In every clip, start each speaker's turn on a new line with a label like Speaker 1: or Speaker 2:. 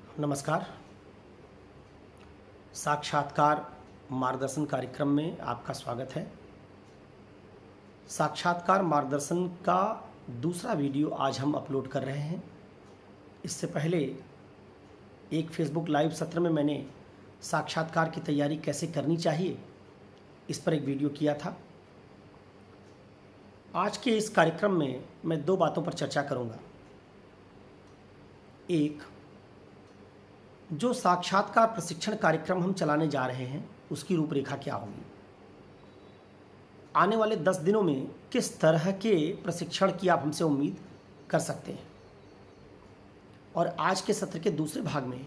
Speaker 1: नमस्कार। साक्षात्कार मार्गदर्शन कार्यक्रम में आपका स्वागत है। साक्षात्कार मार्गदर्शन का दूसरा वीडियो आज हम अपलोड कर रहे हैं। इससे पहले एक फेसबुक लाइव सत्र में मैंने साक्षात्कार की तैयारी कैसे करनी चाहिए इस पर एक वीडियो किया था। आज के इस कार्यक्रम में मैं दो बातों पर चर्चा करूंगा। एक, जो साक्षात्कार प्रशिक्षण कार्यक्रम हम चलाने जा रहे हैं उसकी रूपरेखा क्या होगी, आने वाले 10 दिनों में किस तरह के प्रशिक्षण की आप हमसे उम्मीद कर सकते हैं। और आज के सत्र के दूसरे भाग में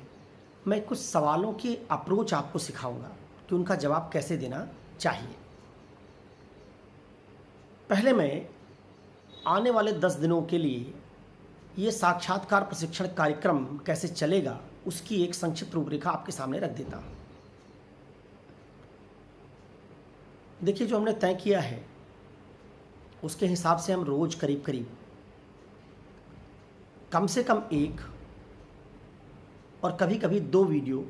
Speaker 1: मैं कुछ सवालों की अप्रोच आपको सिखाऊंगा कि उनका जवाब कैसे देना चाहिए। पहले मैं आने वाले 10 दिनों के लिए ये साक्षात्कार प्रशिक्षण कार्यक्रम कैसे चलेगा उसकी एक संक्षिप्त रूपरेखा आपके सामने रख देता हूं। देखिए, जो हमने तय किया है उसके हिसाब से हम रोज करीब करीब कम से कम एक और कभी कभी 2 वीडियो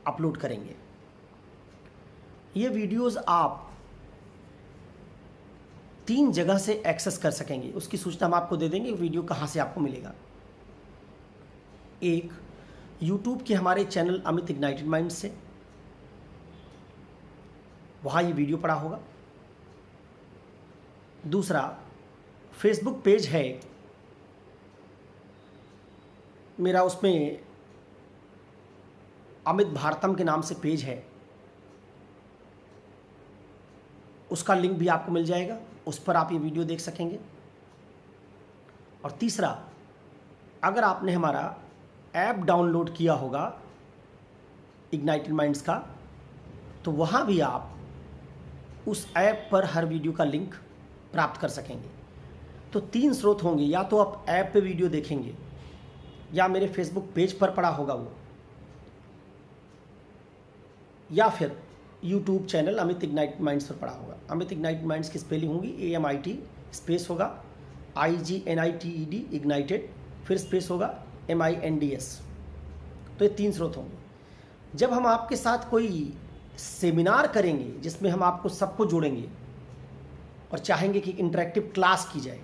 Speaker 1: अपलोड करेंगे। ये वीडियोस आप 3 जगह से एक्सेस कर सकेंगे। उसकी सूचना हम आपको दे देंगे वीडियो कहां से आपको मिलेगा। एक, यूट्यूब के हमारे चैनल अमित इग्नाइटेड माइंड से, वहां ये वीडियो पड़ा होगा। दूसरा, फेसबुक पेज है मेरा, उसमें अमित भारतम के नाम से पेज है, उसका लिंक भी आपको मिल जाएगा, उस पर आप ये वीडियो देख सकेंगे। और तीसरा, अगर आपने हमारा ऐप डाउनलोड किया होगा इग्नाइटेड माइंड्स का, तो वहाँ भी आप उस ऐप पर हर वीडियो का लिंक प्राप्त कर सकेंगे। तो 3 स्रोत होंगे, या तो आप ऐप पे वीडियो देखेंगे या मेरे फेसबुक पेज पर पड़ा होगा वो, या फिर YouTube channel Amit ignited minds पर पड़ा होगा। अमित इग्नाइटेड माइंड्स की स्पेलिंग होगी AMIT, स्पेस होगा IGNITED इग्नाइटेड, फिर स्पेस होगा MINDS। तो ये 3 स्रोत होंगे। जब हम आपके साथ कोई सेमिनार करेंगे जिसमें हम आपको सबको जोड़ेंगे और चाहेंगे कि इंटरेक्टिव क्लास की जाए,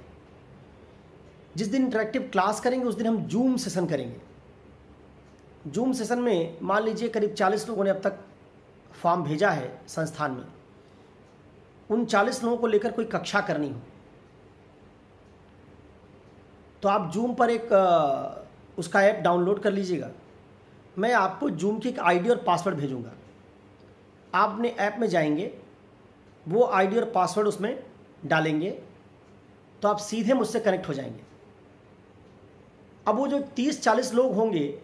Speaker 1: जिस दिन इंटरेक्टिव क्लास करेंगे उस दिन हम जूम सेशन करेंगे। जूम सेशन में मान लीजिए करीब 40 लोगों ने अब तक फॉर्म भेजा है संस्थान में। उन 40 लोगों को लेकर कोई कक्षा करनी हो तो आप जूम पर एक उसका ऐप डाउनलोड कर लीजिएगा। मैं आपको जूम की एक आईडी और पासवर्ड भेजूंगा। आप अपने ऐप में जाएंगे, वो आईडी और पासवर्ड उसमें डालेंगे तो आप सीधे मुझसे कनेक्ट हो जाएंगे। अब वो जो 30-40 लोग होंगे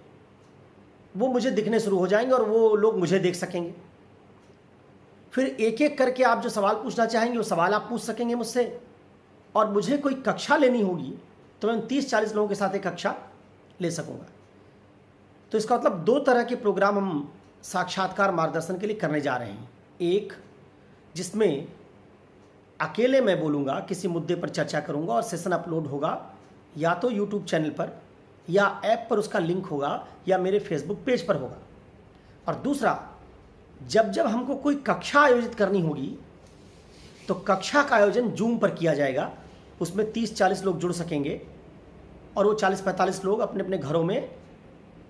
Speaker 1: वो मुझे दिखने शुरू हो जाएंगे और वो लोग मुझे देख सकेंगे। फिर एक एक करके आप जो सवाल पूछना चाहेंगे वो सवाल आप पूछ सकेंगे मुझसे, और मुझे कोई कक्षा लेनी होगी तो मैं 30-40 लोगों के साथ एक कक्षा ले सकूंगा। तो इसका मतलब 2 तरह के प्रोग्राम हम साक्षात्कार मार्गदर्शन के लिए करने जा रहे हैं। एक, जिसमें अकेले मैं बोलूँगा, किसी मुद्दे पर चर्चा करूँगा और सेशन अपलोड होगा या तो यूट्यूब चैनल पर या ऐप पर, उसका लिंक होगा, या मेरे फेसबुक पेज पर होगा। और दूसरा, जब जब हमको कोई कक्षा आयोजित करनी होगी तो कक्षा का आयोजन जूम पर किया जाएगा। उसमें 30-40 लोग जुड़ सकेंगे और वो 40-45 लोग अपने अपने घरों में,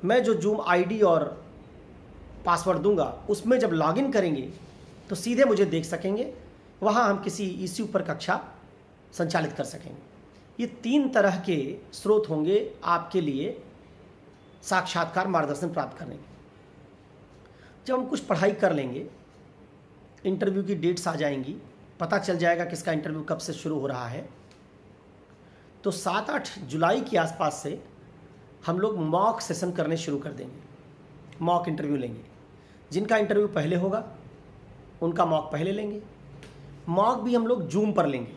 Speaker 1: मैं जो जूम आईडी और पासवर्ड दूंगा उसमें जब लॉगिन करेंगे तो सीधे मुझे देख सकेंगे। वहाँ हम किसी इश्यू पर कक्षा संचालित कर सकेंगे। ये 3 तरह के स्रोत होंगे आपके लिए साक्षात्कार मार्गदर्शन प्राप्त करने के। जब हम कुछ पढ़ाई कर लेंगे, इंटरव्यू की डेट्स आ जाएंगी, पता चल जाएगा किसका इंटरव्यू कब से शुरू हो रहा है, तो 7-8 जुलाई के आसपास से हम लोग मॉक सेशन करने शुरू कर देंगे। मॉक इंटरव्यू लेंगे। जिनका इंटरव्यू पहले होगा उनका मॉक पहले लेंगे। मॉक भी हम लोग जूम पर लेंगे।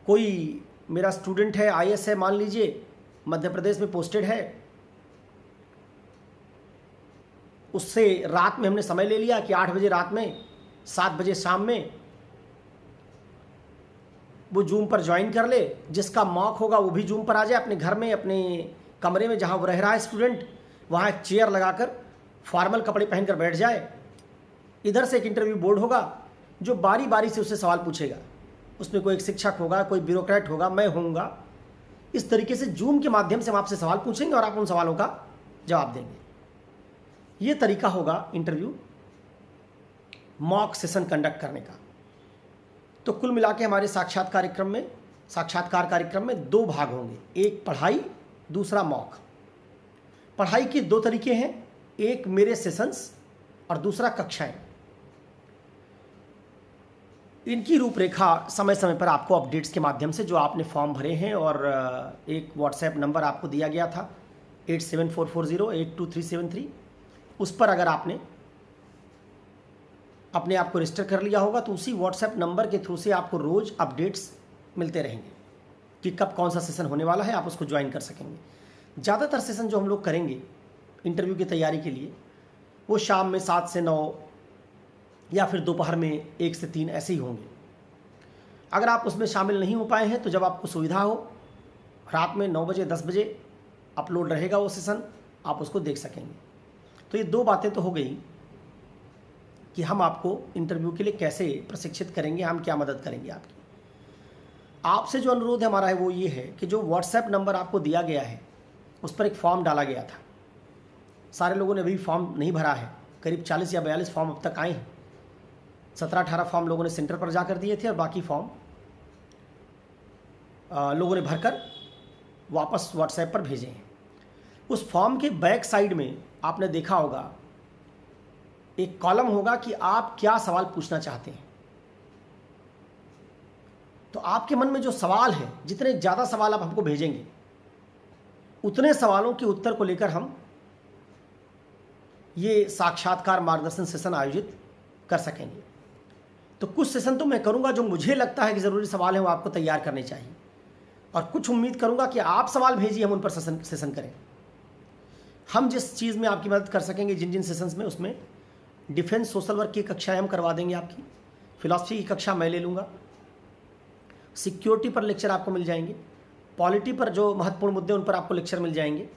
Speaker 1: कोई मेरा स्टूडेंट है, IAS है, मान लीजिए मध्य प्रदेश में पोस्टेड है, उससे रात में हमने समय ले लिया कि 8 बजे रात में, 7 बजे शाम में वो जूम पर ज्वाइन कर ले, जिसका मॉक होगा वो भी जूम पर आ जाए, अपने घर में अपने कमरे में जहाँ वो रह रहा है स्टूडेंट, वहाँ एक चेयर लगाकर फॉर्मल कपड़े पहनकर बैठ जाए। इधर से एक इंटरव्यू बोर्ड होगा जो बारी बारी से उससे सवाल पूछेगा। उसमें कोई एक शिक्षक होगा, कोई ब्यूरोक्रेट होगा, मैं होऊंगा। इस तरीके से जूम के माध्यम से हम आपसे सवाल पूछेंगे और आप उन सवालों का जवाब देंगे। ये तरीका होगा इंटरव्यू मॉक सेशन कंडक्ट करने का। तो कुल मिला के हमारे साक्षात्कार कार्यक्रम में 2 भाग होंगे, एक पढ़ाई, दूसरा मॉक। पढ़ाई के 2 तरीके हैं, एक मेरे सेशंस और दूसरा कक्षाएं। इनकी रूपरेखा समय समय पर आपको अपडेट्स के माध्यम से, जो आपने फॉर्म भरे हैं और एक व्हाट्सएप नंबर आपको दिया गया था 8744082373, उस पर अगर आपने अपने आप को रजिस्टर कर लिया होगा तो उसी व्हाट्सएप नंबर के थ्रू से आपको रोज़ अपडेट्स मिलते रहेंगे कि कब कौन सा सेशन होने वाला है, आप उसको ज्वाइन कर सकेंगे। ज़्यादातर सेशन जो हम लोग करेंगे इंटरव्यू की तैयारी के लिए वो शाम में 7 से 9 या फिर दोपहर में 1 से 3 ऐसे ही होंगे। अगर आप उसमें शामिल नहीं हो पाए हैं तो जब आपको सुविधा हो, रात में 9 बजे 10 बजे अपलोड रहेगा वो सेशन, आप उसको देख सकेंगे। तो ये 2 बातें तो हो गई कि हम आपको इंटरव्यू के लिए कैसे प्रशिक्षित करेंगे, हम क्या मदद करेंगे आपकी। आपसे जो अनुरोध हमारा है वो ये है कि जो व्हाट्सएप नंबर आपको दिया गया है उस पर एक फॉर्म डाला गया था। सारे लोगों ने अभी फॉर्म नहीं भरा है, करीब 40 या 42 फॉर्म अब तक आए हैं। 17-18 फॉर्म लोगों ने सेंटर पर जाकर दिए थे और बाकी फॉर्म लोगों ने भरकर वापस व्हाट्सएप पर भेजे हैं। उस फॉर्म के बैक साइड में आपने देखा होगा एक कॉलम होगा कि आप क्या सवाल पूछना चाहते हैं। तो आपके मन में जो सवाल है, जितने ज़्यादा सवाल आप हमको भेजेंगे उतने सवालों के उत्तर को लेकर हम ये साक्षात्कार मार्गदर्शन सेशन आयोजित कर सकेंगे। तो कुछ सेशन तो मैं करूंगा जो मुझे लगता है कि ज़रूरी सवाल हैं वो आपको तैयार करने चाहिए, और कुछ उम्मीद करूंगा कि आप सवाल भेजिए, हम उन पर सेशन करें। हम जिस चीज़ में आपकी मदद कर सकेंगे, जिन जिन सेशंस में, उसमें डिफेंस सोशल वर्क की कक्षाएं हम करवा देंगे आपकी, फिलॉसफी की कक्षा मैं ले लूँगा, सिक्योरिटी पर लेक्चर आपको मिल जाएंगे, पॉलिटी पर जो महत्वपूर्ण मुद्दे उन पर आपको लेक्चर मिल जाएंगे,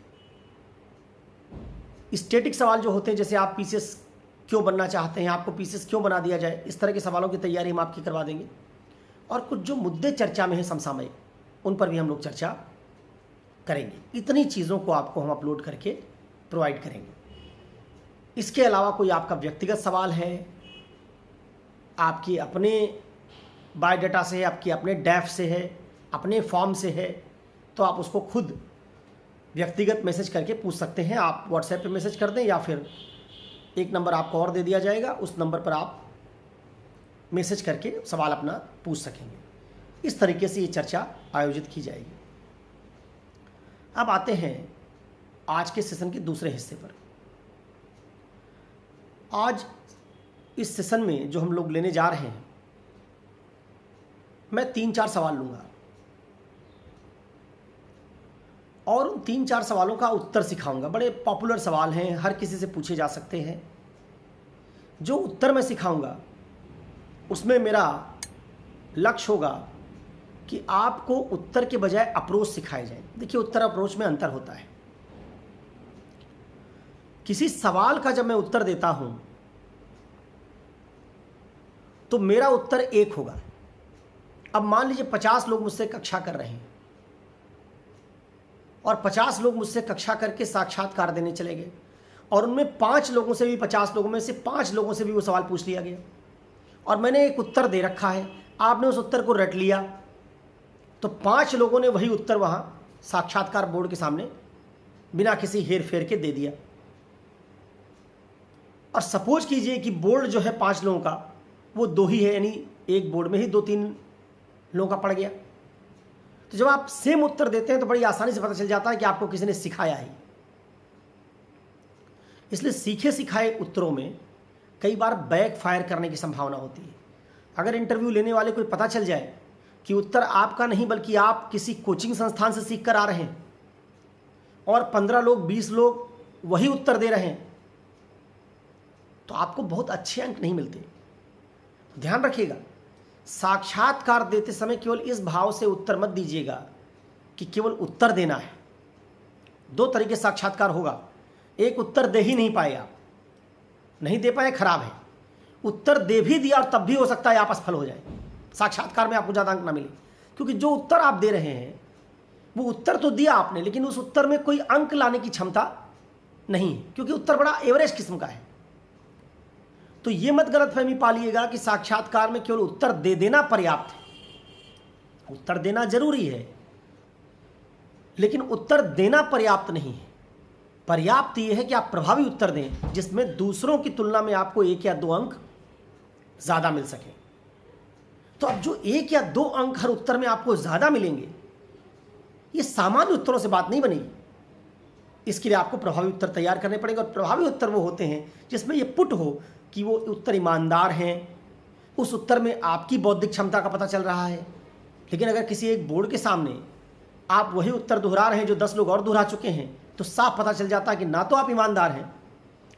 Speaker 1: स्टैटिक सवाल जो होते हैं जैसे आप पीसीएस क्यों बनना चाहते हैं, आपको पीसीएस क्यों बना दिया जाए, इस तरह के सवालों की तैयारी हम आपकी करवा देंगे। और कुछ जो मुद्दे चर्चा में हैं समसामयिक, उन पर भी हम लोग चर्चा करेंगे। इतनी चीज़ों को आपको हम अपलोड करके प्रोवाइड करेंगे। इसके अलावा कोई आपका व्यक्तिगत सवाल है, आपकी अपने बायोडाटा से है, आपकी अपने डैफ से है, अपने फॉर्म से है, तो आप उसको खुद व्यक्तिगत मैसेज करके पूछ सकते हैं। आप व्हाट्सएप पे मैसेज कर दें या फिर एक नंबर आपको और दे दिया जाएगा, उस नंबर पर आप मैसेज करके सवाल अपना पूछ सकेंगे। इस तरीके से ये चर्चा आयोजित की जाएगी। अब आते हैं आज के सेशन के दूसरे हिस्से पर। आज इस सेशन में जो हम लोग लेने जा रहे हैं, मैं 3-4 सवाल लूँगा और उन 3-4 सवालों का उत्तर सिखाऊंगा। बड़े पॉपुलर सवाल हैं, हर किसी से पूछे जा सकते हैं। जो उत्तर मैं सिखाऊंगा उसमें मेरा लक्ष्य होगा कि आपको उत्तर के बजाय अप्रोच सिखाए जाए। देखिए, उत्तर अप्रोच में अंतर होता है। किसी सवाल का जब मैं उत्तर देता हूं तो मेरा उत्तर एक होगा। अब मान लीजिए 50 लोग मुझसे कक्षा कर रहे हैं और 50 लोग मुझसे कक्षा करके साक्षात्कार देने चले गए और उनमें 5 लोगों से भी, 50 लोगों में से 5 लोगों से भी वो सवाल पूछ लिया गया और मैंने एक उत्तर दे रखा है, आपने उस उत्तर को रट लिया, तो 5 लोगों ने वही उत्तर वहाँ साक्षात्कार बोर्ड के सामने बिना किसी हेर फेर के दे दिया। और सपोज कीजिए कि बोर्ड जो है 5 लोगों का वो 2 ही है, यानी एक बोर्ड में ही 2-3 लोगों का पड़ गया। तो जब आप सेम उत्तर देते हैं तो बड़ी आसानी से पता चल जाता है कि आपको किसी ने सिखाया है। इसलिए सीखे सिखाए उत्तरों में कई बार बैक फायर करने की संभावना होती है। अगर इंटरव्यू लेने वाले को पता चल जाए कि उत्तर आपका नहीं बल्कि आप किसी कोचिंग संस्थान से सीख कर आ रहे हैं और 15 लोग 20 लोग वही उत्तर दे रहे हैं, तो आपको बहुत अच्छे अंक नहीं मिलते। तो ध्यान रखिएगा, साक्षात्कार देते समय केवल इस भाव से उत्तर मत दीजिएगा कि केवल उत्तर देना है। दो तरीके से साक्षात्कार होगा। एक, उत्तर दे ही नहीं पाए आप, नहीं दे पाए, खराब है। उत्तर दे भी दिया और तब भी हो सकता है आप असफल हो जाए, साक्षात्कार में आपको ज़्यादा अंक ना मिले, क्योंकि जो उत्तर आप दे रहे हैं वो उत्तर तो दिया आपने, लेकिन उस उत्तर में कोई अंक लाने की क्षमता नहीं है, क्योंकि उत्तर बड़ा एवरेज किस्म का है। तो ये मत गलतफहमी पालिएगा कि साक्षात्कार में केवल उत्तर दे देना पर्याप्त है। उत्तर देना जरूरी है, लेकिन उत्तर देना पर्याप्त नहीं है। पर्याप्त यह है कि आप प्रभावी उत्तर दें जिसमें दूसरों की तुलना में आपको 1 या 2 अंक ज़्यादा मिल सके। तो अब जो 1 या 2 अंक हर उत्तर में आपको ज़्यादा मिलेंगे, ये सामान्य उत्तरों से बात नहीं बनेगी। इसके लिए आपको प्रभावी उत्तर तैयार करने पड़ेंगे, और प्रभावी उत्तर वो होते हैं जिसमें ये पुट हो कि वो उत्तर ईमानदार हैं, उस उत्तर में आपकी बौद्धिक क्षमता का पता चल रहा है। लेकिन अगर किसी एक बोर्ड के सामने आप वही उत्तर दोहरा रहे हैं जो 10 लोग और दोहरा चुके हैं, तो साफ पता चल जाता है कि ना तो आप ईमानदार हैं,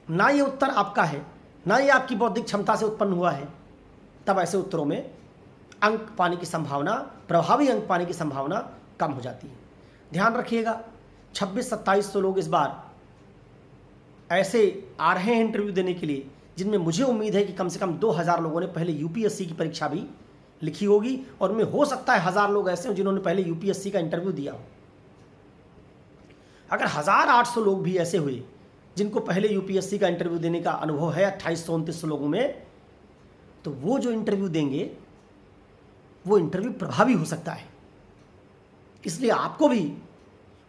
Speaker 1: ना ये उत्तर आपका है, ना ये आपकी बौद्धिक क्षमता से उत्पन्न हुआ है। तब ऐसे उत्तरों में अंक पाने की संभावना, प्रभावी अंक पाने की संभावना कम हो जाती है। ध्यान रखिएगा, 26-2700 लोग इस बार ऐसे आ रहे हैं इंटरव्यू देने के लिए, जिनमें मुझे उम्मीद है कि कम से कम 2000 लोगों ने पहले यूपीएससी की परीक्षा भी लिखी होगी, और उनमें हो सकता है 1000 लोग ऐसे हों जिन्होंने पहले यूपीएससी का इंटरव्यू दिया हो। अगर 1800 लोग भी ऐसे हुए जिनको पहले यूपीएससी का इंटरव्यू देने का अनुभव है 2800-2900 लोगों में, तो वो जो इंटरव्यू देंगे वो इंटरव्यू प्रभावी हो सकता है। इसलिए आपको भी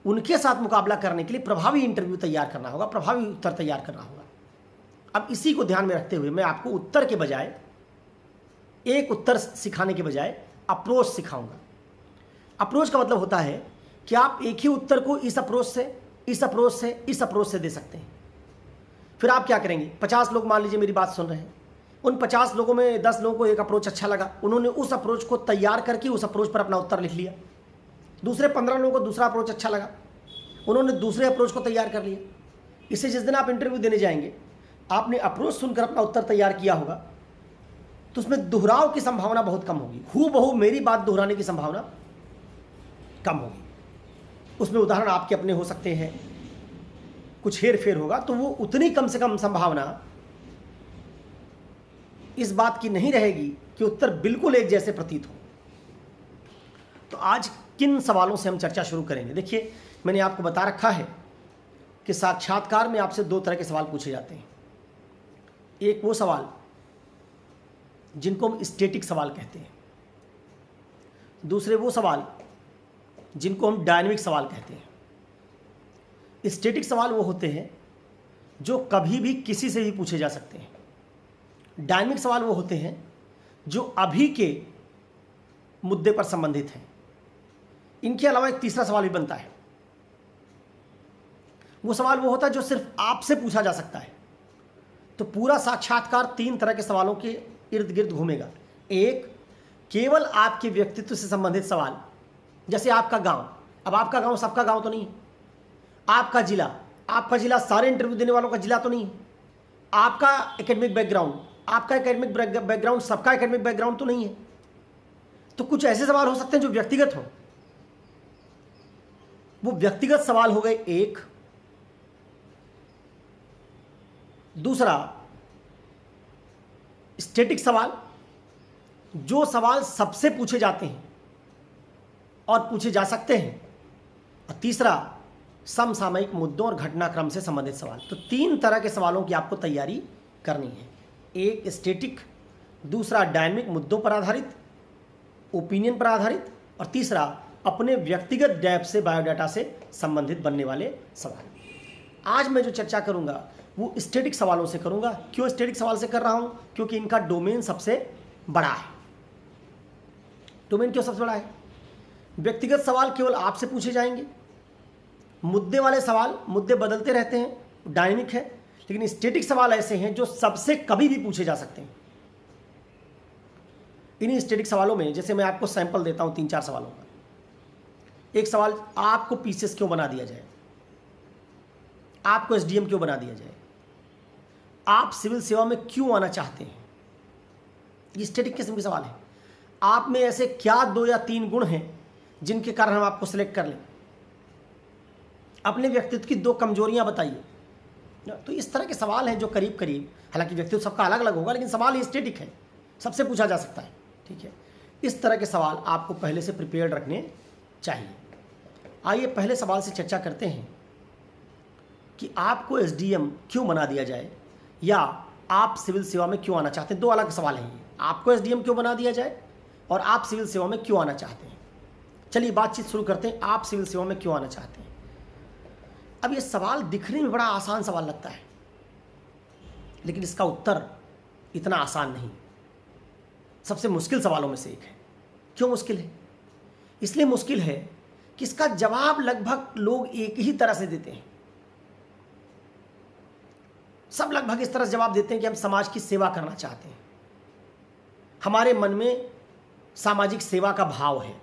Speaker 1: उनके साथ मुकाबला करने के लिए प्रभावी इंटरव्यू तैयार करना होगा, प्रभावी उत्तर तैयार करना होगा। अब इसी को ध्यान में रखते हुए मैं आपको उत्तर के बजाय, एक उत्तर सिखाने के बजाय अप्रोच सिखाऊंगा। अप्रोच का मतलब होता है कि आप एक ही उत्तर को इस अप्रोच से, इस अप्रोच से, इस अप्रोच से दे सकते हैं। फिर आप क्या करेंगे, 50 लोग मान लीजिए मेरी बात सुन रहे हैं, उन 50 लोगों में 10 लोगों को एक अप्रोच अच्छा लगा, उन्होंने उस अप्रोच को तैयार करके उस अप्रोच पर अपना उत्तर लिख लिया। दूसरे 15 लोगों को दूसरा अप्रोच अच्छा लगा, उन्होंने दूसरे अप्रोच को तैयार कर लिया। इससे जिस दिन आप इंटरव्यू देने जाएंगे, आपने अप्रोच सुनकर अपना उत्तर तैयार किया होगा, तो उसमें दोहराव की संभावना बहुत कम होगी। हूबहू मेरी बात दोहराने की संभावना कम होगी। उसमें उदाहरण आपके अपने हो सकते हैं, कुछ हेर फेर होगा, तो वो उतनी कम से कम संभावना इस बात की नहीं रहेगी कि उत्तर बिल्कुल एक जैसे प्रतीत हो। तो आज किन सवालों से हम चर्चा शुरू करेंगे? देखिए, मैंने आपको बता रखा है कि साक्षात्कार में आपसे 2 तरह के सवाल पूछे जाते हैं। एक वो सवाल जिनको हम स्टैटिक सवाल कहते हैं, दूसरे वो सवाल जिनको हम डायनेमिक सवाल कहते हैं। स्टैटिक सवाल वो होते हैं जो कभी भी किसी से भी पूछे जा सकते हैं। डायनेमिक सवाल वो होते हैं जो अभी के मुद्दे पर संबंधित हैं। इनके अलावा एक तीसरा सवाल भी बनता है। वो सवाल वो होता है जो सिर्फ आपसे पूछा जा सकता है। तो पूरा साक्षात्कार 3 तरह के सवालों के इर्द गिर्द घूमेगा। एक, केवल आपके व्यक्तित्व से संबंधित सवाल, जैसे आपका गांव। अब आपका गांव सबका गांव तो नहीं है, आपका जिला सारे इंटरव्यू देने वालों का जिला तो नहीं है, आपका एकेडमिक बैकग्राउंड, आपका एकेडमिक बैकग्राउंड सबका एकेडमिक बैकग्राउंड तो नहीं है। तो कुछ ऐसे सवाल हो सकते हैं जो व्यक्तिगत हों। वो व्यक्तिगत सवाल हो गए एक। दूसरा, स्टैटिक सवाल, जो सवाल सबसे पूछे जाते हैं और पूछे जा सकते हैं। और तीसरा, समसामयिक मुद्दों और घटनाक्रम से संबंधित सवाल। तो 3 तरह के सवालों की आपको तैयारी करनी है। एक स्टैटिक, दूसरा डायनेमिक मुद्दों पर आधारित, ओपिनियन पर आधारित, और तीसरा अपने व्यक्तिगत डेप्थ से, बायोडाटा से संबंधित बनने वाले सवाल। आज मैं जो चर्चा करूंगा वो स्टैटिक सवालों से करूंगा। क्यों स्टैटिक सवाल से कर रहा हूं? क्योंकि इनका डोमेन सबसे बड़ा है। डोमेन क्यों सबसे बड़ा है? व्यक्तिगत सवाल केवल आपसे पूछे जाएंगे, मुद्दे वाले सवाल, मुद्दे बदलते रहते हैं, डायनेमिक है। लेकिन स्टैटिक सवाल ऐसे हैं जो सबसे कभी भी पूछे जा सकते हैं। इन्हीं स्टैटिक सवालों में, जैसे मैं आपको सैंपल देता हूं 3-4 सवालों का। एक सवाल, आपको पीसीएस क्यों बना दिया जाए, आपको एसडीएम क्यों बना दिया जाए, आप सिविल सेवा में क्यों आना चाहते हैं। ये स्टैटिक किस्म के सवाल है। आप में ऐसे क्या 2 या 3 गुण हैं जिनके कारण हम आपको सिलेक्ट कर लें? अपने व्यक्तित्व की 2 कमजोरियां बताइए। तो इस तरह के सवाल हैं जो करीब करीब, हालांकि व्यक्तित्व सबका अलग अलग होगा, लेकिन सवाल स्टेटिक है, सबसे पूछा जा सकता है। ठीक है, इस तरह के सवाल आपको पहले से प्रिपेयर्ड रखने चाहिए। आइए पहले सवाल से चर्चा करते हैं कि आपको एसडीएम क्यों बना दिया जाए, या आप सिविल सेवा में क्यों आना चाहते हैं। 2 अलग सवाल हैं ये, आपको एसडीएम क्यों बना दिया जाए और आप सिविल सेवा में क्यों आना चाहते हैं। चलिए बातचीत शुरू करते हैं, आप सिविल सेवा में क्यों आना चाहते हैं। अब ये सवाल दिखने में बड़ा आसान सवाल लगता है, लेकिन इसका उत्तर इतना आसान नहीं, सबसे मुश्किल सवालों में से एक है। क्यों मुश्किल है? इसलिए मुश्किल है कि इसका जवाब लगभग लोग एक ही तरह से देते हैं। सब लगभग इस तरह से जवाब देते हैं कि हम समाज की सेवा करना चाहते हैं, हमारे मन में सामाजिक सेवा का भाव है,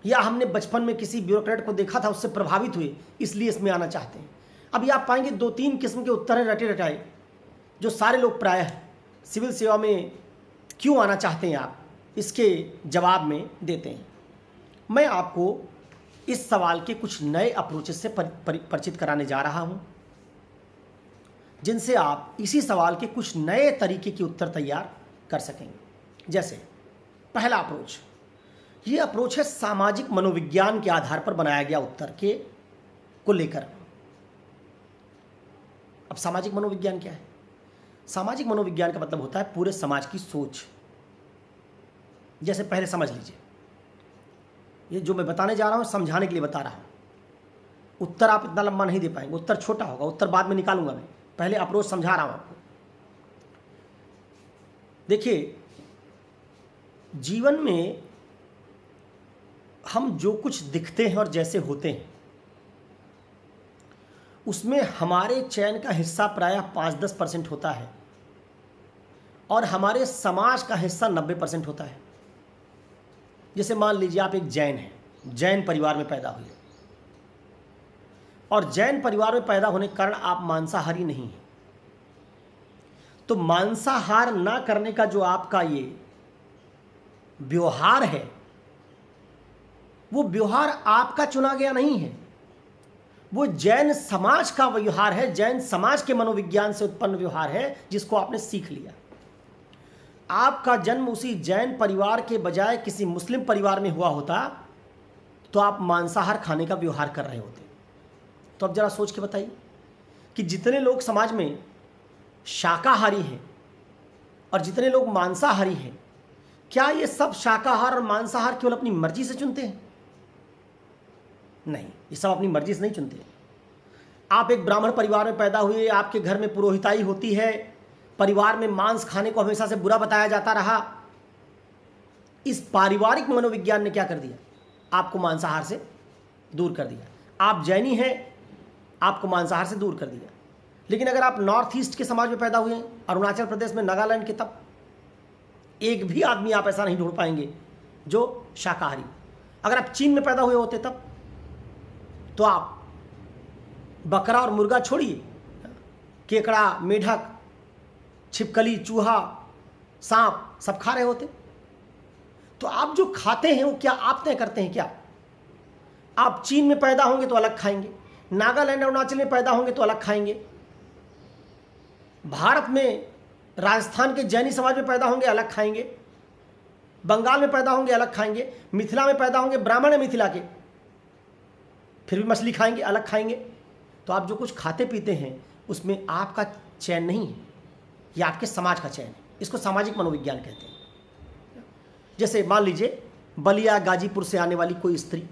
Speaker 1: या हमने बचपन में किसी ब्यूरोक्रेट को देखा था, उससे प्रभावित हुए, इसलिए इसमें आना चाहते हैं। अभी आप पाएंगे 2-3 किस्म के उत्तर हैं रटे रटाए, जो सारे लोग प्रायः सिविल सेवा में क्यों आना चाहते हैं आप इसके जवाब में देते हैं। मैं आपको इस सवाल के कुछ नए अप्रोचेस से परिचित कराने जा रहा हूं, जिनसे आप इसी सवाल के कुछ नए तरीके के उत्तर तैयार कर सकेंगे। जैसे पहला अप्रोच, ये अप्रोच है सामाजिक मनोविज्ञान के आधार पर बनाया गया उत्तर को लेकर। अब सामाजिक मनोविज्ञान क्या है? सामाजिक मनोविज्ञान का मतलब होता है पूरे समाज की सोच। जैसे पहले समझ लीजिए, ये जो मैं बताने जा रहा हूं समझाने के लिए बता रहा हूं, उत्तर आप इतना लंबा नहीं दे पाएंगे, उत्तर छोटा होगा, उत्तर बाद में निकालूंगा मैं, पहले अप्रोच समझा रहा हूं आपको। देखिए, जीवन में हम जो कुछ दिखते हैं और जैसे होते हैं, उसमें हमारे चयन का हिस्सा प्रायः 5-10% होता है और हमारे समाज का हिस्सा 90% होता है। जैसे मान लीजिए आप एक जैन हैं, जैन परिवार में पैदा हुए, और जैन परिवार में पैदा होने के कारण आप मांसाहारी नहीं हैं, तो मांसाहार ना करने का जो आपका ये व्यवहार है, वो व्यवहार आपका चुना गया नहीं है, वो जैन समाज का व्यवहार है, जैन समाज के मनोविज्ञान से उत्पन्न व्यवहार है, जिसको आपने सीख लिया। आपका जन्म उसी जैन परिवार के बजाय किसी मुस्लिम परिवार में हुआ होता तो आप मांसाहार खाने का व्यवहार कर रहे होते। तो अब जरा सोच के बताइए कि जितने लोग समाज में शाकाहारी हैं और जितने लोग मांसाहारी हैं, क्या ये सब शाकाहार और मांसाहार केवल अपनी मर्जी से चुनते हैं? नहीं, ये सब अपनी मर्जी से नहीं चुनते। आप एक ब्राह्मण परिवार में पैदा हुए, आपके घर में पुरोहिताई होती है, परिवार में मांस खाने को हमेशा से बुरा बताया जाता रहा। इस पारिवारिक मनोविज्ञान ने क्या कर दिया? आपको मांसाहार से दूर कर दिया। आप जैनी हैं, आपको मांसाहार से दूर कर दिया। लेकिन अगर आप नॉर्थ ईस्ट के समाज में पैदा हुए, अरुणाचल प्रदेश में, नागालैंड के, तब एक भी आदमी आप ऐसा नहीं ढूंढ पाएंगे जो शाकाहारी। अगर आप चीन में पैदा हुए होते तब तो आप बकरा और मुर्गा छोड़िए, केकड़ा, मेढक, छिपकली, चूहा, सांप सब खा रहे होते। तो आप जो खाते हैं वो क्या आप तय करते हैं क्या? आप चीन में पैदा होंगे तो अलग खाएंगे, नागालैंड अरुणाचल में पैदा होंगे तो अलग खाएंगे, भारत में राजस्थान के जैनी समाज में पैदा होंगे अलग खाएंगे, बंगाल में पैदा होंगे अलग खाएंगे, मिथिला में पैदा होंगे, ब्राह्मण है मिथिला के, फिर भी मछली खाएंगे, अलग खाएंगे। तो आप जो कुछ खाते पीते हैं उसमें आपका चयन नहीं है, ये आपके समाज का चयन है। इसको सामाजिक मनोविज्ञान कहते हैं। जैसे मान लीजिए बलिया, गाजीपुर से आने वाली कोई स्त्री,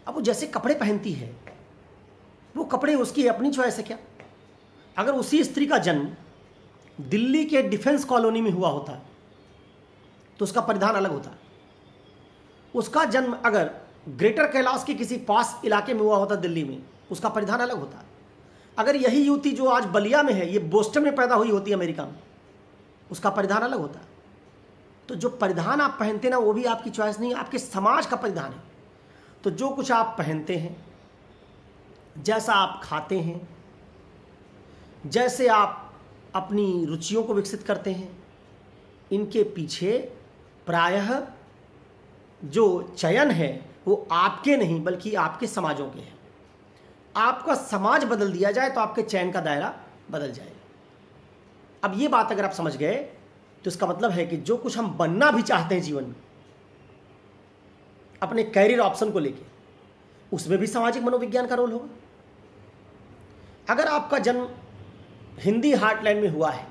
Speaker 1: अब वो जैसे कपड़े पहनती है, वो कपड़े उसकी अपनी चॉइस है क्या? अगर उसी स्त्री का जन्म दिल्ली के डिफेंस कॉलोनी में हुआ होता तो उसका परिधान अलग होता। उसका जन्म अगर ग्रेटर कैलाश के किसी पास इलाके में हुआ होता दिल्ली में, उसका परिधान अलग होता। अगर यही युवती जो आज बलिया में है, ये बोस्टन में पैदा हुई होती अमेरिका में, उसका परिधान अलग होता। तो जो परिधान आप पहनते ना, वो भी आपकी चॉइस नहीं, आपके समाज का परिधान है। तो जो कुछ आप पहनते हैं, जैसा आप खाते हैं, जैसे आप अपनी रुचियों को विकसित करते हैं, इनके पीछे प्रायः जो चयन है वो आपके नहीं बल्कि आपके समाजों के हैं। आपका समाज बदल दिया जाए तो आपके चयन का दायरा बदल जाएगा। अब ये बात अगर आप समझ गए तो इसका मतलब है कि जो कुछ हम बनना भी चाहते हैं जीवन में, अपने कैरियर ऑप्शन को लेके, उसमें भी सामाजिक मनोविज्ञान का रोल होगा। अगर आपका जन्म हिंदी हार्टलैंड में हुआ है,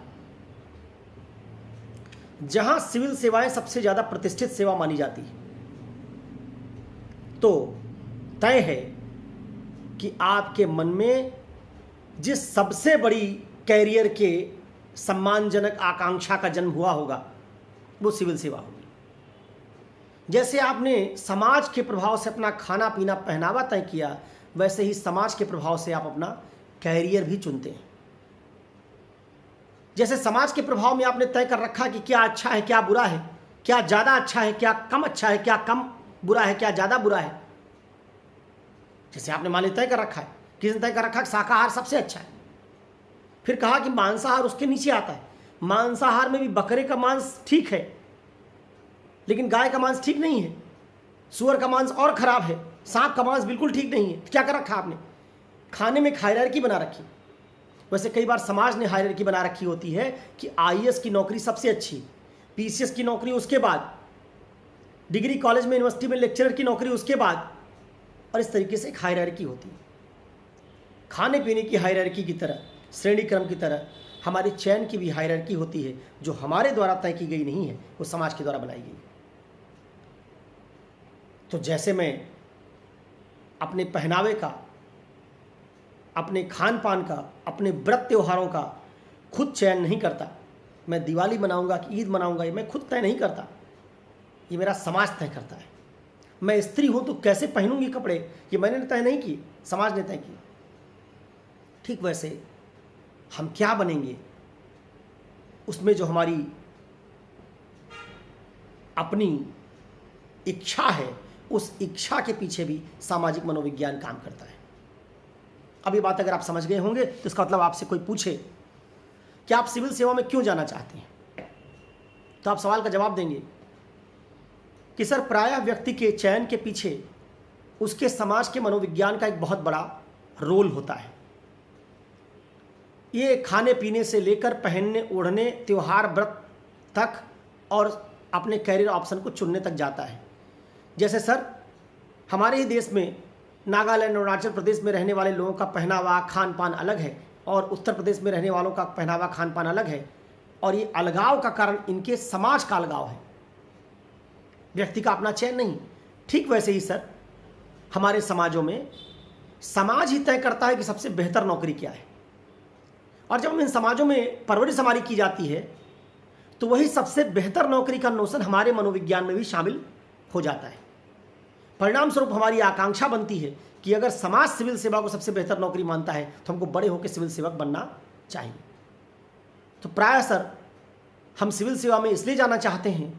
Speaker 1: जहां सिविल सेवाएं सबसे ज्यादा प्रतिष्ठित सेवा मानी जाती है, तो तय है कि आपके मन में जिस सबसे बड़ी कैरियर के सम्मानजनक आकांक्षा का जन्म हुआ होगा वो सिविल सेवा होगी। जैसे आपने समाज के प्रभाव से अपना खाना पीना पहनावा तय किया, वैसे ही समाज के प्रभाव से आप अपना कैरियर भी चुनते हैं। जैसे समाज के प्रभाव में आपने तय कर रखा कि क्या अच्छा है क्या बुरा है, क्या ज़्यादा अच्छा है क्या कम अच्छा है, क्या कम बुरा है क्या ज़्यादा बुरा है। जैसे आपने मान लिया तय कर रखा है, किसी ने तय कर रखा कि शाकाहार सबसे अच्छा है, फिर कहा कि मांसाहार उसके नीचे आता है। मांसाहार में भी बकरे का मांस ठीक है लेकिन गाय का मांस ठीक नहीं है, सूअर का मांस और खराब है, सांप का मांस बिल्कुल ठीक नहीं है। क्या कर रखा आपने? खाने में एक हायरार्की बना रखी। वैसे कई बार समाज ने हायरार्की बना रखी होती है कि आईएएस की नौकरी सबसे अच्छी, पीसीएस की नौकरी उसके बाद, डिग्री कॉलेज में यूनिवर्सिटी में लेक्चरर की नौकरी उसके बाद, और इस तरीके से एक हायरार्की होती है। खाने पीने की हायरार्की की तरह, श्रेणी क्रम की तरह हमारे चयन की भी हायरार्की होती है, जो हमारे द्वारा तय की गई नहीं है, वो समाज के द्वारा बनाई गई। तो जैसे मैं अपने पहनावे का, अपने खान पान का, अपने व्रत त्योहारों का खुद चयन नहीं करता, मैं दिवाली मनाऊंगा कि ईद मनाऊंगा ये मैं खुद तय नहीं करता, ये मेरा समाज तय करता है। मैं स्त्री हूं तो कैसे पहनूंगी कपड़े, ये मैंने तय नहीं किए, समाज ने तय किए। ठीक वैसे हम क्या बनेंगे, उसमें जो हमारी अपनी इच्छा है, उस इच्छा के पीछे भी सामाजिक मनोविज्ञान काम करता है। अब ये बात अगर आप समझ गए होंगे तो इसका मतलब आपसे कोई पूछे कि आप सिविल सेवा में क्यों जाना चाहते हैं, तो आप सवाल का जवाब देंगे कि सर प्रायः व्यक्ति के चयन के पीछे उसके समाज के मनोविज्ञान का एक बहुत बड़ा रोल होता है। ये खाने पीने से लेकर पहनने ओढ़ने, त्योहार व्रत तक और अपने कैरियर ऑप्शन को चुनने तक जाता है। जैसे सर हमारे ही देश में नागालैंड और अरुणाचल प्रदेश में रहने वाले लोगों का पहनावा खान पान अलग है और उत्तर प्रदेश में रहने वालों का पहनावा खान पान अलग है, और ये अलगाव का कारण इनके समाज का अलगाव है, व्यक्ति का अपना चयन नहीं। ठीक वैसे ही सर हमारे समाजों में समाज ही तय करता है कि सबसे बेहतर नौकरी क्या है, और जब इन समाजों में परवरिश हमारी की जाती है तो वही सबसे बेहतर नौकरी का नोशन हमारे मनोविज्ञान में भी शामिल हो जाता है। परिणाम स्वरूप हमारी आकांक्षा बनती है कि अगर समाज सिविल सेवा को सबसे बेहतर नौकरी मानता है तो हमको बड़े होकर सिविल सेवक बनना चाहिए। तो प्रायः सर हम सिविल सेवा में इसलिए जाना चाहते हैं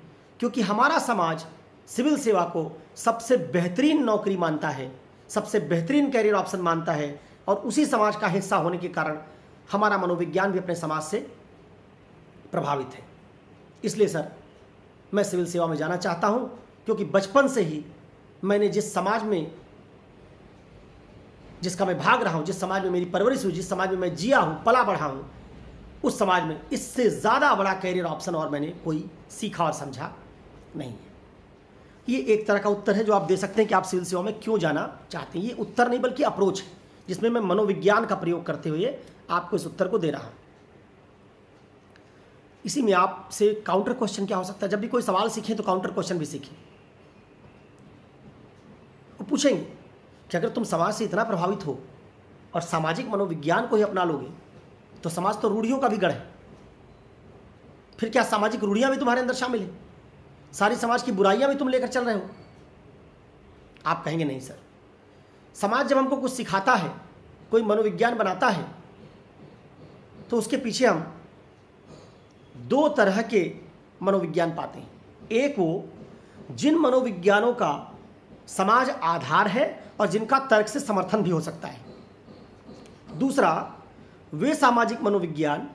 Speaker 1: क्योंकि हमारा समाज सिविल सेवा को सबसे बेहतरीन नौकरी मानता है, सबसे बेहतरीन कैरियर ऑप्शन मानता है, और उसी समाज का हिस्सा होने के कारण हमारा मनोविज्ञान भी अपने समाज से प्रभावित है। इसलिए सर मैं सिविल सेवा में जाना चाहता हूं क्योंकि बचपन से ही मैंने जिस समाज में जिसका मैं भाग रहा हूं, जिस समाज में मेरी परवरिश हुई, जिस समाज में मैं जिया हूं, पला बढ़ा हूं, उस समाज में इससे ज़्यादा बड़ा कैरियर ऑप्शन और मैंने कोई सीखा और समझा नहीं है। ये एक तरह का उत्तर है जो आप दे सकते हैं कि आप सिविल सेवा में क्यों जाना चाहते हैं। ये उत्तर नहीं बल्कि अप्रोच है जिसमें मैं मनोविज्ञान का प्रयोग करते हुए आपको इस उत्तर को दे रहा हूं। इसी में आपसे काउंटर क्वेश्चन क्या हो सकता है, जब भी कोई सवाल सीखें तो काउंटर क्वेश्चन भी सीखें। वो पूछेंगे कि अगर तुम समाज से इतना प्रभावित हो और सामाजिक मनोविज्ञान को ही अपना लोगे तो समाज तो रूढ़ियों का भी गढ़ है, फिर क्या सामाजिक रूढ़ियां भी तुम्हारे अंदर शामिल है, सारी समाज की बुराइयां भी तुम लेकर चल रहे हो? आप कहेंगे नहीं सर, समाज जब हमको कुछ सिखाता है, कोई मनोविज्ञान बनाता है, तो उसके पीछे हम दो तरह के मनोविज्ञान पाते हैं। एक वो जिन मनोविज्ञानों का समाज आधार है और जिनका तर्क से समर्थन भी हो सकता है। दूसरा वे सामाजिक मनोविज्ञान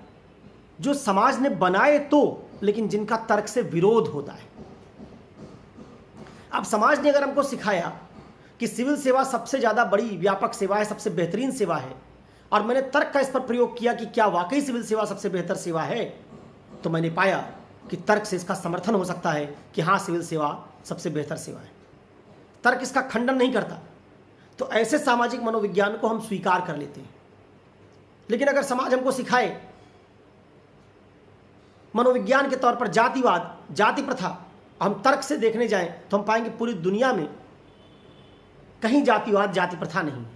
Speaker 1: जो समाज ने बनाए तो लेकिन जिनका तर्क से विरोध होता है। अब समाज ने अगर हमको सिखाया कि सिविल सेवा सबसे ज़्यादा बड़ी व्यापक सेवा है, सबसे बेहतरीन सेवा है, और मैंने तर्क का इस पर प्रयोग किया कि क्या वाकई सिविल सेवा सबसे बेहतर सेवा है, तो मैंने पाया कि तर्क से इसका समर्थन हो सकता है कि हाँ, सिविल सेवा सबसे बेहतर सेवा है। तर्क इसका खंडन नहीं करता, तो ऐसे सामाजिक मनोविज्ञान को हम स्वीकार कर लेते हैं। लेकिन अगर समाज हमको सिखाए मनोविज्ञान के तौर पर जातिवाद, जाति प्रथा, हम तर्क से देखने जाएं तो हम पाएंगे पूरी दुनिया में कहीं जातिवाद, जाति प्रथा नहीं है।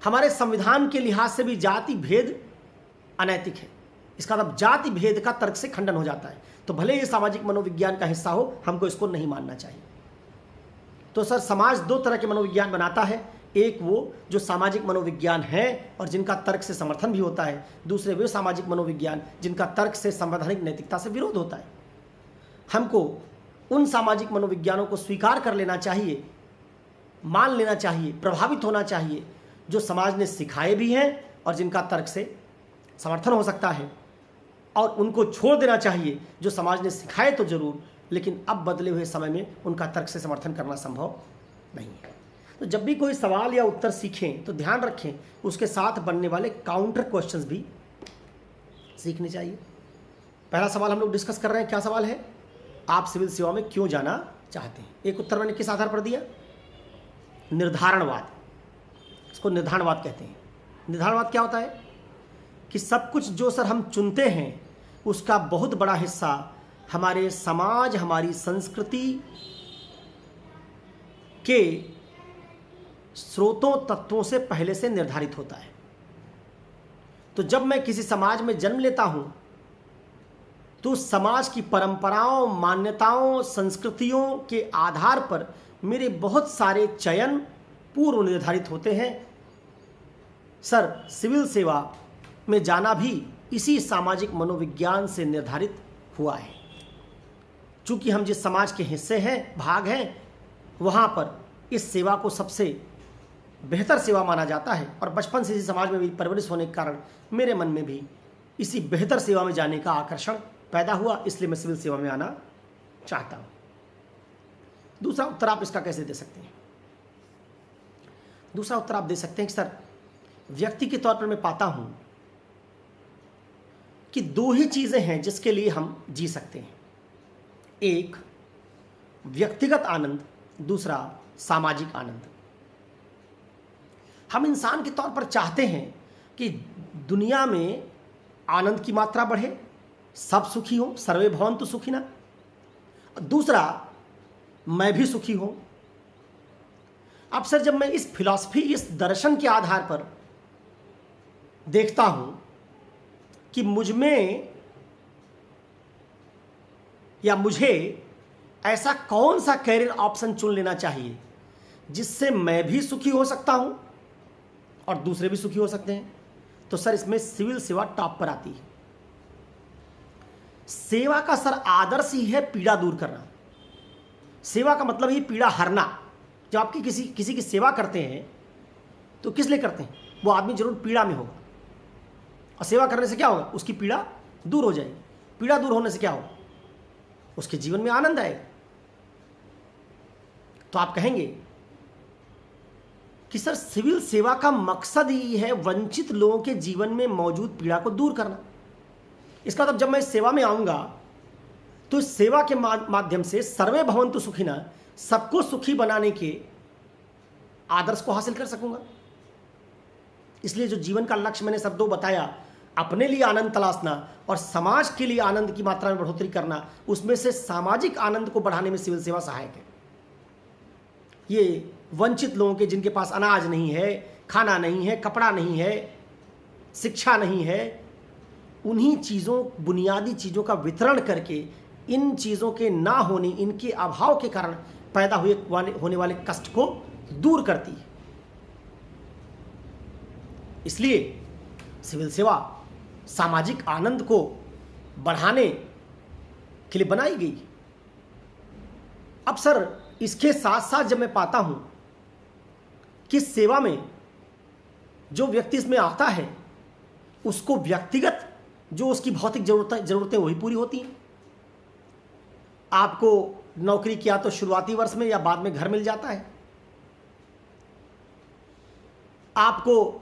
Speaker 1: हमारे संविधान के लिहाज से भी जाति भेद अनैतिक है। इसका मतलब जाति भेद का तर्क से खंडन हो जाता है। तो भले ये सामाजिक मनोविज्ञान का हिस्सा हो, हमको इसको नहीं मानना चाहिए। तो सर, समाज दो तरह के मनोविज्ञान बनाता है। एक वो जो सामाजिक मनोविज्ञान है और जिनका तर्क से समर्थन भी होता है, दूसरे वे सामाजिक मनोविज्ञान जिनका तर्क से, संवैधानिक नैतिकता से विरोध होता है। हमको उन सामाजिक मनोविज्ञानों को स्वीकार कर लेना चाहिए, मान लेना चाहिए, प्रभावित होना चाहिए, जो समाज ने सिखाए भी हैं और जिनका तर्क से समर्थन हो सकता है, और उनको छोड़ देना चाहिए जो समाज ने सिखाए तो जरूर, लेकिन अब बदले हुए समय में उनका तर्क से समर्थन करना संभव नहीं है। तो जब भी कोई सवाल या उत्तर सीखें तो ध्यान रखें उसके साथ बनने वाले काउंटर क्वेश्चंस भी सीखने चाहिए। पहला सवाल हम लोग डिस्कस कर रहे हैं, क्या सवाल है? आप सिविल सेवा में क्यों जाना चाहते हैं? एक उत्तर मैंने किस आधार पर दिया? निर्धारणवाद। इसको निर्धारणवाद कहते हैं। निर्धारणवाद क्या होता है? कि सब कुछ जो सर हम चुनते हैं उसका बहुत बड़ा हिस्सा हमारे समाज, हमारी संस्कृति के स्रोतों, तत्वों से पहले से निर्धारित होता है। तो जब मैं किसी समाज में जन्म लेता हूं तो समाज की परंपराओं, मान्यताओं, संस्कृतियों के आधार पर मेरे बहुत सारे चयन पूर्व निर्धारित होते हैं। सर, सिविल सेवा में जाना भी इसी सामाजिक मनोविज्ञान से निर्धारित हुआ है। चूंकि हम जिस समाज के हिस्से हैं, भाग हैं, वहाँ पर इस सेवा को सबसे बेहतर सेवा माना जाता है, और बचपन से इसी समाज में भी परवरिश होने के कारण मेरे मन में भी इसी बेहतर सेवा में जाने का आकर्षण पैदा हुआ, इसलिए मैं सिविल सेवा में आना चाहता हूँ। दूसरा उत्तर आप इसका कैसे दे सकते हैं? दूसरा उत्तर आप दे सकते हैं कि सर, व्यक्ति के तौर पर मैं पाता हूं कि दो ही चीजें हैं जिसके लिए हम जी सकते हैं। एक व्यक्तिगत आनंद, दूसरा सामाजिक आनंद। हम इंसान के तौर पर चाहते हैं कि दुनिया में आनंद की मात्रा बढ़े, सब सुखी हो, सर्वे भवन्तु सुखिनः। दूसरा, मैं भी सुखी हूं। अब सर, जब मैं इस फिलॉसफी, इस दर्शन के आधार पर देखता हूं कि मुझ में या मुझे ऐसा कौन सा कैरियर ऑप्शन चुन लेना चाहिए जिससे मैं भी सुखी हो सकता हूं और दूसरे भी सुखी हो सकते हैं, तो सर इसमें सिविल सेवा टॉप पर आती है। सेवा का सर आदर्श ही है पीड़ा दूर करना। सेवा का मतलब ही पीड़ा हरना। जब आपकी किसी की सेवा करते हैं तो किस लिए करते हैं? वो आदमी जरूर पीड़ा में होगा, और सेवा करने से क्या होगा? उसकी पीड़ा दूर हो जाएगी। पीड़ा दूर होने से क्या होगा? उसके जीवन में आनंद आएगा। तो आप कहेंगे कि सर, सिविल सेवा का मकसद ही है वंचित लोगों के जीवन में मौजूद पीड़ा को दूर करना। इसका मतलब जब मैं इस सेवा में आऊंगा तो इस सेवा के माध्यम से सर्वे भवन्तु सुखिनः, सबको सुखी बनाने के आदर्श को हासिल कर सकूंगा। इसलिए जो जीवन का लक्ष्य मैंने सब दो बताया, अपने लिए आनंद तलाशना और समाज के लिए आनंद की मात्रा में बढ़ोतरी करना, उसमें से सामाजिक आनंद को बढ़ाने में सिविल सेवा सहायक है। ये वंचित लोगों के, जिनके पास अनाज नहीं है, खाना नहीं है, कपड़ा नहीं है, शिक्षा नहीं है, उन्हीं चीज़ों, बुनियादी चीज़ों का वितरण करके इन चीज़ों के ना होने, इनके अभाव के कारण पैदा होने वाले कष्ट को दूर करती है। इसलिए सिविल सेवा सामाजिक आनंद को बढ़ाने के लिए बनाई गई। अब सर, इसके साथ साथ जब मैं पाता हूं कि सेवा में जो व्यक्ति इसमें आता है उसको व्यक्तिगत जो उसकी भौतिक ज़रूरतें वही पूरी होती हैं। आपको नौकरी किया तो शुरुआती वर्ष में या बाद में घर मिल जाता है। आपको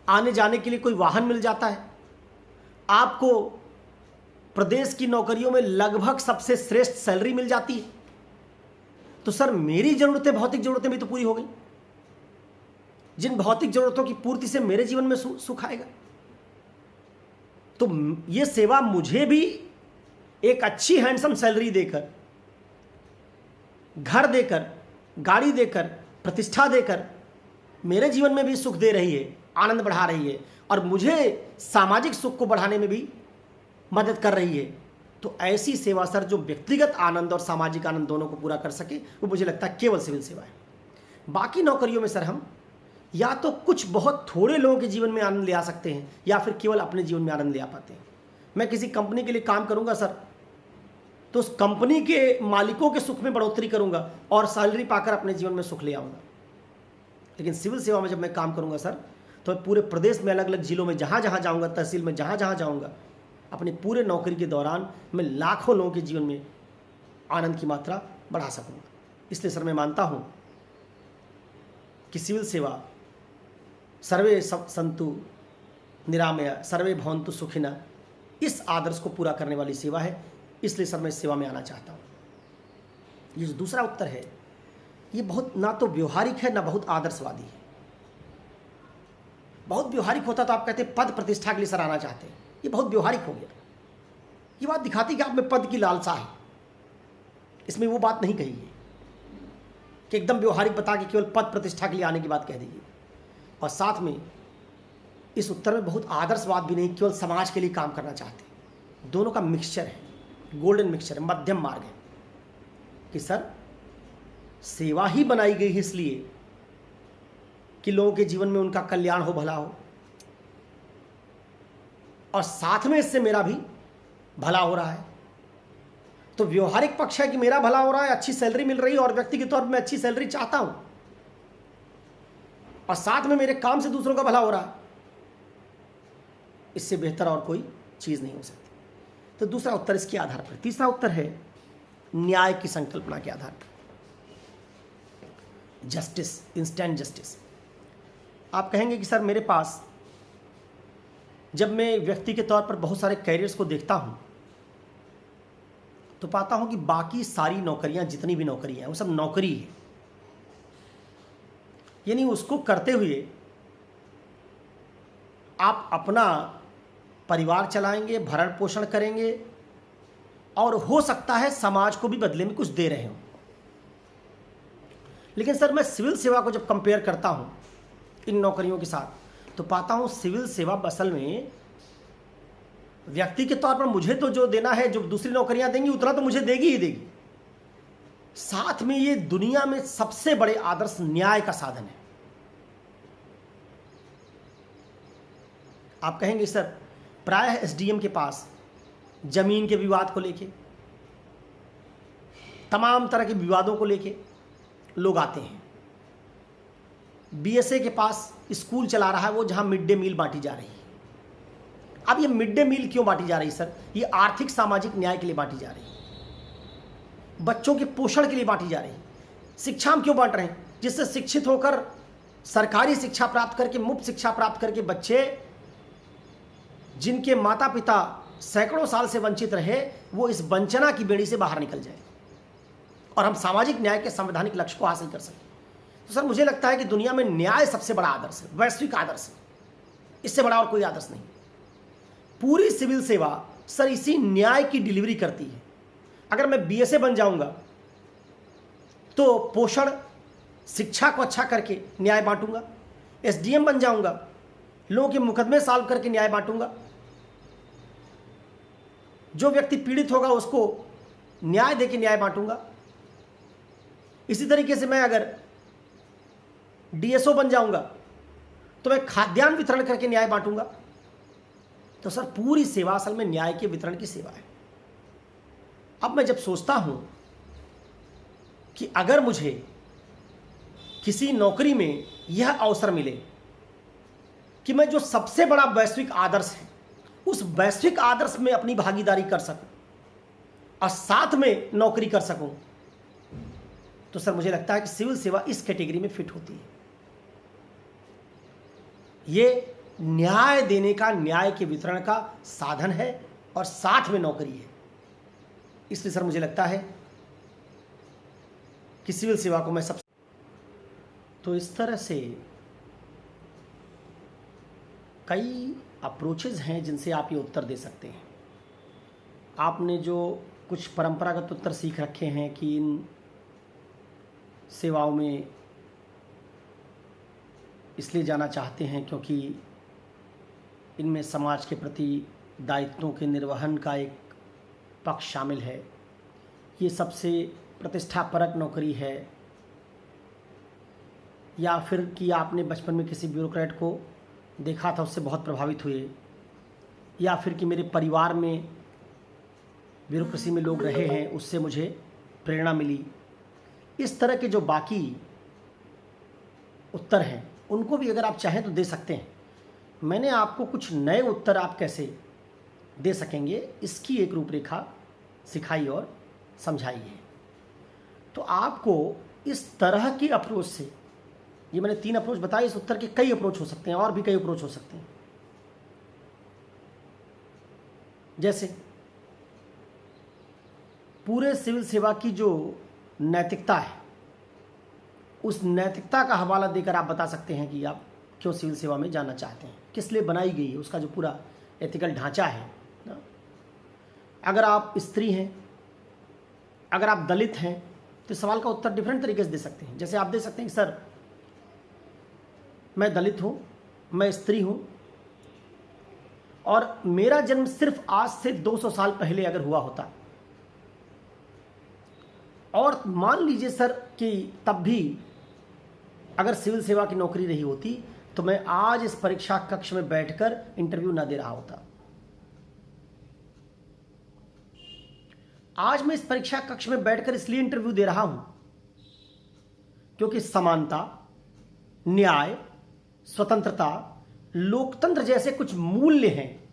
Speaker 1: आने जाने के लिए कोई वाहन मिल जाता है। आपको प्रदेश की नौकरियों में लगभग सबसे श्रेष्ठ सैलरी मिल जाती है। तो सर मेरी ज़रूरतें, भौतिक ज़रूरतें भी तो पूरी हो गई। जिन भौतिक ज़रूरतों की पूर्ति से मेरे जीवन में सुख आएगा। तो ये सेवा मुझे भी एक अच्छी हैंडसम सैलरी देकर, घर देकर, गाड़ी देकर, प्रतिष्ठा देकर मेरे जीवन में भी सुख दे रही है, आनंद बढ़ा रही है और मुझे सामाजिक सुख को बढ़ाने में भी मदद कर रही है। तो ऐसी सेवा सर जो व्यक्तिगत आनंद और सामाजिक आनंद दोनों को पूरा कर सके, वो मुझे लगता है केवल सिविल सेवा है। बाकी नौकरियों में सर हम या तो कुछ बहुत थोड़े लोगों के जीवन में आनंद ले आ सकते हैं या फिर केवल अपने जीवन में आनंद ले आ पाते हैं। मैं किसी कंपनी के लिए काम करूंगा सर, तो उस कंपनी के मालिकों के सुख में बढ़ोतरी करूंगा और सैलरी पाकर अपने जीवन में सुख ले आऊंगा। लेकिन सिविल सेवा में जब मैं काम करूंगा सर, तो पूरे प्रदेश में अलग अलग जिलों में जहाँ जहाँ जाऊँगा, तहसील में जहाँ जहाँ जाऊँगा, अपने पूरे नौकरी के दौरान मैं लाखों लोगों के जीवन में आनंद की मात्रा बढ़ा सकूँगा। इसलिए सर मैं मानता हूँ कि सिविल सेवा सर्वे संतु निरामया सर्वे भवन्तु सुखिनः, इस आदर्श को पूरा करने वाली सेवा है। इसलिए सर मैं इस सेवा में आना चाहता हूँ। ये जो दूसरा उत्तर है, ये बहुत ना तो व्यवहारिक है ना बहुत आदर्शवादी है। बहुत व्यवहारिक होता तो आप कहते पद प्रतिष्ठा के लिए सर आना चाहते हैं। ये बहुत व्यवहारिक हो गया। ये बात दिखाती कि आप में पद की लालसा है। इसमें वो बात नहीं कही है कि एकदम व्यवहारिक बता के केवल पद प्रतिष्ठा के लिए आने की बात कह दीजिए। और साथ में इस उत्तर में बहुत आदर्शवाद भी नहीं, केवल समाज के लिए काम करना चाहते हैं। दोनों का मिक्सचर है, गोल्डन मिक्सचर है, मध्यम मार्ग है कि सर सेवा ही बनाई गई है इसलिए कि लोगों के जीवन में उनका कल्याण हो, भला हो, और साथ में इससे मेरा भी भला हो रहा है। तो व्यवहारिक पक्ष है कि मेरा भला हो रहा है, अच्छी सैलरी मिल रही है और व्यक्ति के तौर पर मैं अच्छी सैलरी चाहता हूं, और साथ में मेरे काम से दूसरों का भला हो रहा है। इससे बेहतर और कोई चीज नहीं हो सकती। तो दूसरा उत्तर इसके आधार पर। तीसरा उत्तर है न्याय की संकल्पना के आधार पर, जस्टिस, इंस्टेंट जस्टिस। आप कहेंगे कि सर मेरे पास, जब मैं व्यक्ति के तौर पर बहुत सारे कैरियर्स को देखता हूं तो पाता हूं कि बाकी सारी नौकरियां, जितनी भी नौकरियां हैं, वो सब नौकरी है। यानी उसको करते हुए आप अपना परिवार चलाएंगे, भरण पोषण करेंगे और हो सकता है समाज को भी बदले में कुछ दे रहे हो। लेकिन सर मैं सिविल सेवा को जब कंपेयर करता हूं इन नौकरियों के साथ, तो पाता हूं सिविल सेवा असल में व्यक्ति के तौर पर मुझे तो जो देना है, जो दूसरी नौकरियां देंगी उतना तो मुझे देगी ही देगी। साथ में ये दुनिया में सबसे बड़े आदर्श न्याय का साधन है। आप कहेंगे सर प्रायः एसडीएम के पास जमीन के विवाद को लेके, तमाम तरह के विवादों को लेके लोग आते हैं। बीएसए के पास स्कूल चला रहा है वो, जहां मिड डे मील बांटी जा रही है। अब ये मिड डे मील क्यों बांटी जा रही है सर? ये आर्थिक सामाजिक न्याय के लिए बांटी जा रही है, बच्चों के पोषण के लिए बांटी जा रही है। शिक्षा हम क्यों बांट रहे हैं? जिससे शिक्षित होकर सरकारी शिक्षा प्राप्त करके, मुफ्त शिक्षा प्राप्त करके बच्चे जिनके माता पिता सैकड़ों साल से वंचित रहे, वो इस वंचना की बेड़ी से बाहर निकल जाए और हम सामाजिक न्याय के संवैधानिक लक्ष्य को हासिल कर सकें। तो सर मुझे लगता है कि दुनिया में न्याय सबसे बड़ा आदर्श है, वैश्विक आदर्श है। इससे बड़ा और कोई आदर्श नहीं। पूरी सिविल सेवा सर इसी न्याय की डिलीवरी करती है। अगर मैं बीएसए बन जाऊंगा तो पोषण, शिक्षा को अच्छा करके न्याय बांटूंगा। एसडीएम बन जाऊंगा, लोगों के मुकदमे सॉल्व करके न्याय बांटूंगा। जो व्यक्ति पीड़ित होगा उसको न्याय देके न्याय बांटूंगा। इसी तरीके से मैं अगर डीएसओ बन जाऊंगा तो मैं खाद्यान्न वितरण करके न्याय बांटूंगा। तो सर पूरी सेवा असल में न्याय के वितरण की सेवा है। अब मैं जब सोचता हूं कि अगर मुझे किसी नौकरी में यह अवसर मिले कि मैं जो सबसे बड़ा वैश्विक आदर्श है उस वैश्विक आदर्श में अपनी भागीदारी कर सकूं और साथ में नौकरी कर सकूं, तो सर मुझे लगता है कि सिविल सेवा इस कैटेगरी में फिट होती है। ये न्याय देने का, न्याय के वितरण का साधन है और साथ में नौकरी है। इसलिए सर मुझे लगता है कि सिविल सेवा को मैं सब। तो इस तरह से कई अप्रोचेज हैं जिनसे आप ये उत्तर दे सकते हैं। आपने जो कुछ परंपरागत उत्तर सीख रखे हैं कि इन सेवाओं में इसलिए जाना चाहते हैं क्योंकि इनमें समाज के प्रति दायित्वों के निर्वहन का एक पक्ष शामिल है, ये सबसे प्रतिष्ठापरक नौकरी है, या फिर कि आपने बचपन में किसी ब्यूरोक्रेट को देखा था, उससे बहुत प्रभावित हुए, या फिर कि मेरे परिवार में ब्यूरोक्रेसी में लोग रहे हैं, उससे मुझे प्रेरणा मिली। इस तरह के जो बाकी उत्तर हैं उनको भी अगर आप चाहें तो दे सकते हैं। मैंने आपको कुछ नए उत्तर आप कैसे दे सकेंगे इसकी एक रूपरेखा सिखाई और समझाई है। तो आपको इस तरह की अप्रोच से, ये मैंने 3 अप्रोच बताए, इस उत्तर के कई अप्रोच हो सकते हैं और भी कई अप्रोच हो सकते हैं। जैसे पूरे सिविल सेवा की जो नैतिकता है, उस नैतिकता का हवाला देकर आप बता सकते हैं कि आप क्यों सिविल सेवा में जाना चाहते हैं, किस लिए बनाई गई है, उसका जो पूरा एथिकल ढांचा है ना। अगर आप स्त्री हैं, अगर आप दलित हैं, तो सवाल का उत्तर डिफरेंट तरीके से दे सकते हैं। जैसे आप दे सकते हैं कि सर मैं दलित हूं, मैं स्त्री हूं और मेरा जन्म सिर्फ आज से 200 साल पहले अगर हुआ होता, और मान लीजिए सर कि तब भी अगर सिविल सेवा की नौकरी रही होती, तो मैं आज इस परीक्षा कक्ष में बैठकर इंटरव्यू ना दे रहा होता। आज मैं इस परीक्षा कक्ष में बैठकर इसलिए इंटरव्यू दे रहा हूं क्योंकि समानता, न्याय, स्वतंत्रता, लोकतंत्र जैसे कुछ मूल्य हैं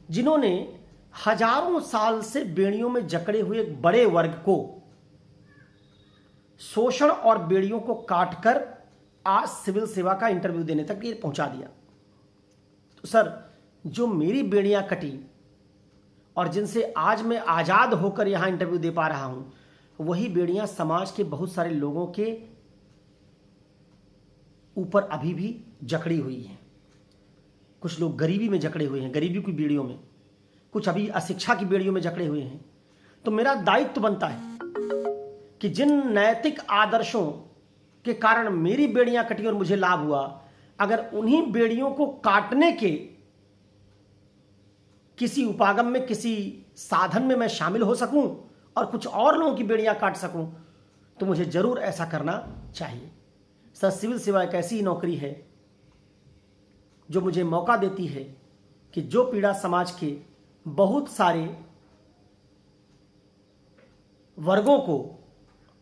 Speaker 1: जिन्होंने हजारों साल से बेड़ियों में जकड़े हुए एक बड़े वर्ग को शोषण और बेड़ियों को काटकर आज सिविल सेवा का इंटरव्यू देने तक ये पहुंचा दिया। तो सर जो मेरी बेड़ियां कटी और जिनसे आज मैं आजाद होकर यहां इंटरव्यू दे पा रहा हूं, वही बेड़ियां समाज के बहुत सारे लोगों के ऊपर अभी भी जकड़ी हुई हैं। कुछ लोग गरीबी में जकड़े हुए हैं, गरीबी की बेड़ियों में, कुछ अभी अशिक्षा की बेड़ियों में जकड़े हुए हैं। तो मेरा दायित्व बनता है कि जिन नैतिक आदर्शों के कारण मेरी बेड़ियां कटी और मुझे लाभ हुआ, अगर उन्हीं बेड़ियों को काटने के किसी उपागम में, किसी साधन में मैं शामिल हो सकूं और कुछ और लोगों की बेड़ियां काट सकूं, तो मुझे जरूर ऐसा करना चाहिए। सर सिविल सेवा एक ऐसी नौकरी है जो मुझे मौका देती है कि जो पीड़ा समाज के बहुत सारे वर्गों को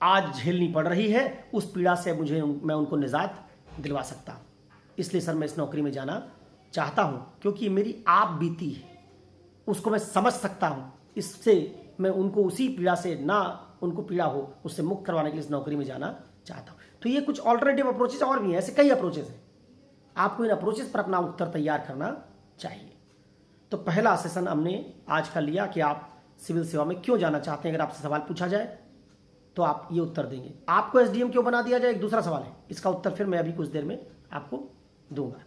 Speaker 1: आज झेलनी पड़ रही है, उस पीड़ा से मैं उनको निजात दिलवा सकता हूं। इसलिए सर मैं इस नौकरी में जाना चाहता हूं क्योंकि मेरी आप बीती है, उसको मैं समझ सकता हूं। इससे मैं उनको उसी पीड़ा से, ना उनको पीड़ा हो, उससे मुक्त करवाने के लिए इस नौकरी में जाना चाहता हूं। तो ये कुछ ऑल्टरनेटिव अप्रोचेस और भी हैं, ऐसे कई अप्रोचेस हैं। आपको इन अप्रोचेस पर अपना उत्तर तैयार करना चाहिए। तो पहला सेशन हमने आज का लिया कि आप सिविल सेवा में क्यों जाना चाहते हैं। अगर आपसे सवाल पूछा जाए तो आप ये उत्तर देंगे। आपको एसडीएम क्यों बना दिया जाए, एक दूसरा सवाल है, इसका उत्तर फिर मैं अभी कुछ देर में आपको दूंगा।